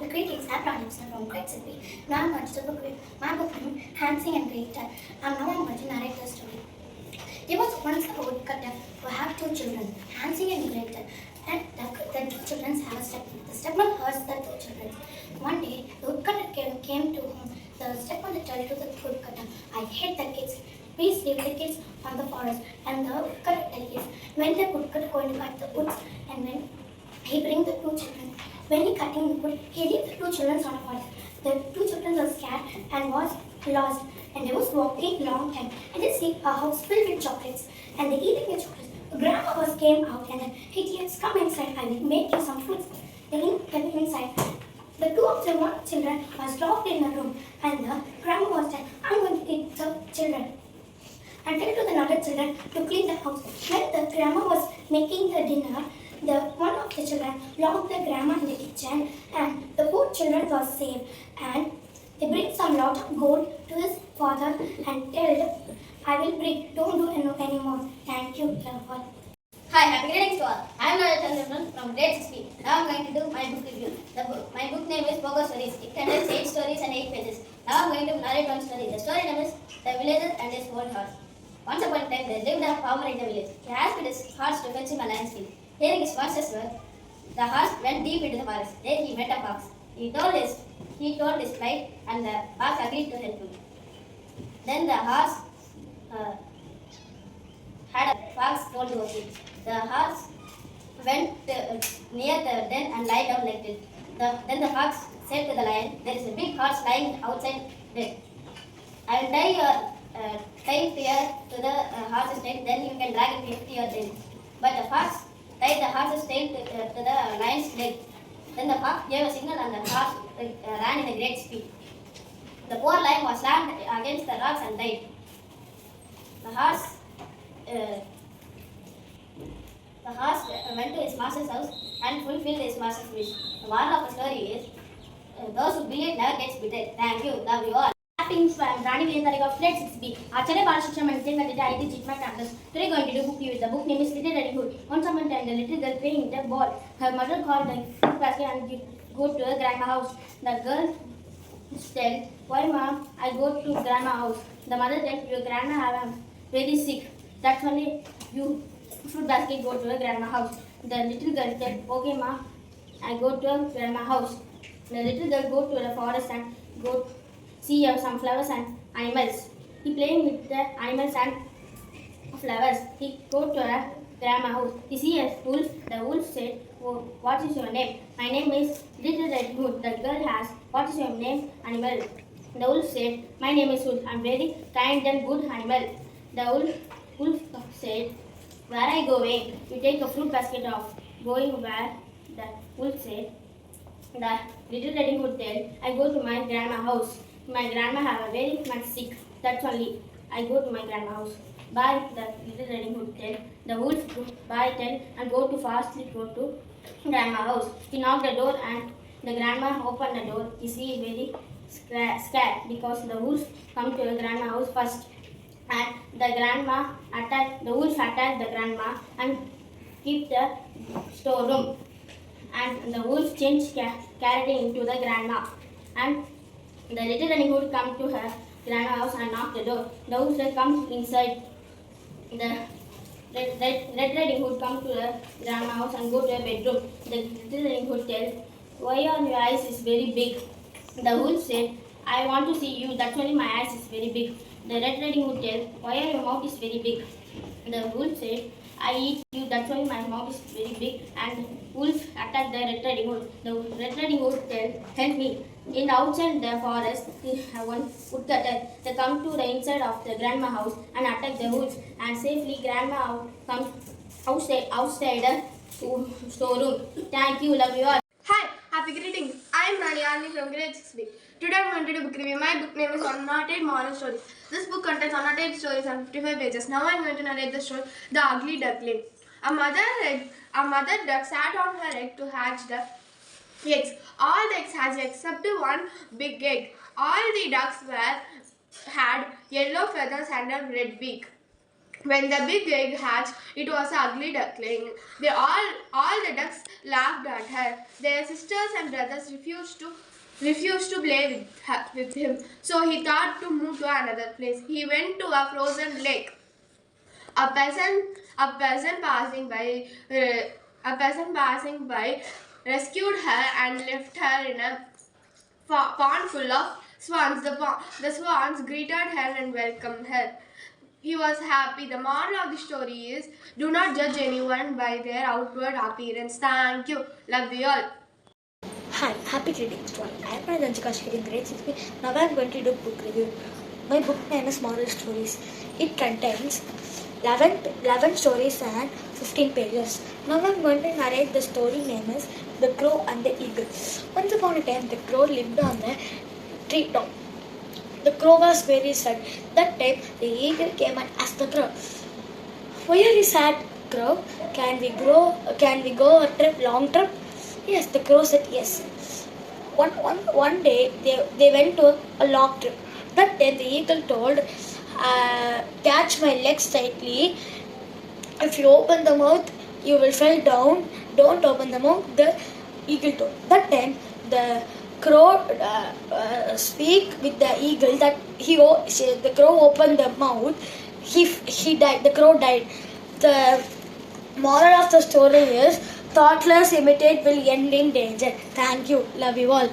Greetings, I'm Pranamsa from grade 6B. Now I'm going to book my book name, Hansing and Gretel. And now I'm going to narrate the story. There was once a woodcutter who had two children, Hansing and Gretel. And the two children have a stepmother. The stepmother hurts the two children. One day, the woodcutter came to home. The stepmother told to the woodcutter, I hate the kids. Please leave the kids on the forest. And the woodcutter tells, when the woodcutter going to cut the woods, and when he brings the two children. When he cutting the wood, he leaves the two children on the forest. The two children were scared and was lost. And they was walking long time. And they see a house filled with chocolates. And they eating the chocolates. The grandma was came out and he says, come inside, I will make you some fruits. They came inside. The two of the one children was locked in a room. And the grandma was saying, I'm going to eat the children. And tell to the other children to clean the house. When the grandma was making the dinner, the one of the children locked the grandma in the kitchen, and the four children were saved. And they bring some lot of gold to his father and tell, I will bring, don't do anymore. Thank you, Lord. Hi, happy greetings to all. I am Chandran from grade 6B. Now I am going to do my book review. My book name is Pogo Stories. It contains 8 stories and 8 pages. Now I am going to narrate one story. The story name is The Villager and His Old Horse. Once upon a time, there lived a farmer in the village. He asked his horse to fetch him a lion's skin. Hearing his master's word, the horse went deep into the forest. There he met a fox. He told his plight, and the fox agreed to help him. Then the horse had a fox told to him. The horse went near the den and lay down like it. Then the fox said to the lion, there is a big horse lying outside dead. I will tie your tail here to the horse's tail, then you can drag it to your den. But the fox tied the horse's tail to the lion's leg. Then the fox gave a signal and the horse ran in a great speed. The poor lion was slammed against the rocks and died. The horse went to his master's house and fulfilled his master's wish. The moral of the story is, those who believe never gets betrayed. Thank you. Love you all. Greetings, I am Tr.SURUTHI.S.R of grade 6B. ACHARIYA and Thengaithittu IT teach my campus. Today going to do book review. The book name is Little Riding Hood. Once upon a time, the little girl playing with a ball. Her mother called the fruit basket and go to her grandma's house. The girl said, why mom, I go to grandma's house. The mother said, your grandma have very sick. That's only you fruit basket go to her grandma's house. The little girl said, okay ma, I go to her grandma's house. The little girl go to the forest and go see some flowers and animals. He playing with the animals and flowers. He go to a grandma's house. He see a wolf. The wolf said, oh, what is your name? My name is Little Red Hood. The girl asked, what is your name, animal? The wolf said, my name is Wolf. I am very kind and good animal. The wolf said, where I going? You take a fruit basket of going where? The wolf said, the Little Red Hood said, I go to my grandma's house. My grandma have a very much sick. That's only I go to my grandma's house. Bye, the Little Riding Hood said. The wolf bye tell and go to fastly go to grandma's house. He knocked the door and the grandma opened the door. He see very scared because the wolf come to the grandma's house first. And the wolf attacked the grandma and keep the storeroom. And the wolf changed character into the grandma. And the Little Riding Hood come to her grandma's house and knock the door. The wolf said, come inside. The Red Riding Hood come to the grandma's house and go to her bedroom. The Little Riding Hood tell, why are your eyes is very big? The wolf said, I want to see you, that's only my eyes is very big. The Red Riding Hood tell, why are your mouth is very big? The wolf said, I eat you, that's why my mouth is very big. And wolf attacked the Red Riding Hood. The Red Riding Hood tell, help me. In the outside the forest, one woodcutter. They come to the inside of the grandma's house and attack the wolves. And safely grandma comes outside the storeroom. Thank you, love you all. Hi, happy greetings. I am Rani from grade 6B. Today I am going to do book review. My book name is 108 Moral Stories. This book contains 108 stories and 55 pages. Now I am going to narrate the story, The Ugly Duckling. A mother duck sat on her egg to hatch the eggs. All the eggs hatched except one big egg. All the ducks had yellow feathers and a red beak. When the big egg hatched, it was an ugly duckling. All the ducks laughed at her. Their sisters and brothers refused to play with him. So he thought to move to another place. He went to a frozen lake. A peasant passing by rescued her and left her in a pond full of swans. The swans greeted her and welcomed her. He was happy. The moral of the story is, do not judge anyone by their outward appearance. Thank you. Love you all. Hi, happy reading story. I am Ranjika reading grade 6B. Now I am going to do book review. My book name is Moral Stories. It contains 11 stories and 15 pages. Now I am going to narrate the story name is The Crow and the Eagle. Once upon a time, the crow lived on a treetop. The crow was very sad. That time, the eagle came and asked the crow, "Why are you sad, crow? Can we go a long trip?" Yes, the crow said yes. One day, they went to a long trip. That day, the eagle told, "Catch my legs tightly. If you open the mouth, you will fall down. Don't open the mouth," the eagle told. That time, the crow speak with the eagle that the crow opened the mouth. He died. The crow died. The moral of the story is, thoughtless imitate will end in danger. Thank you. Love you all.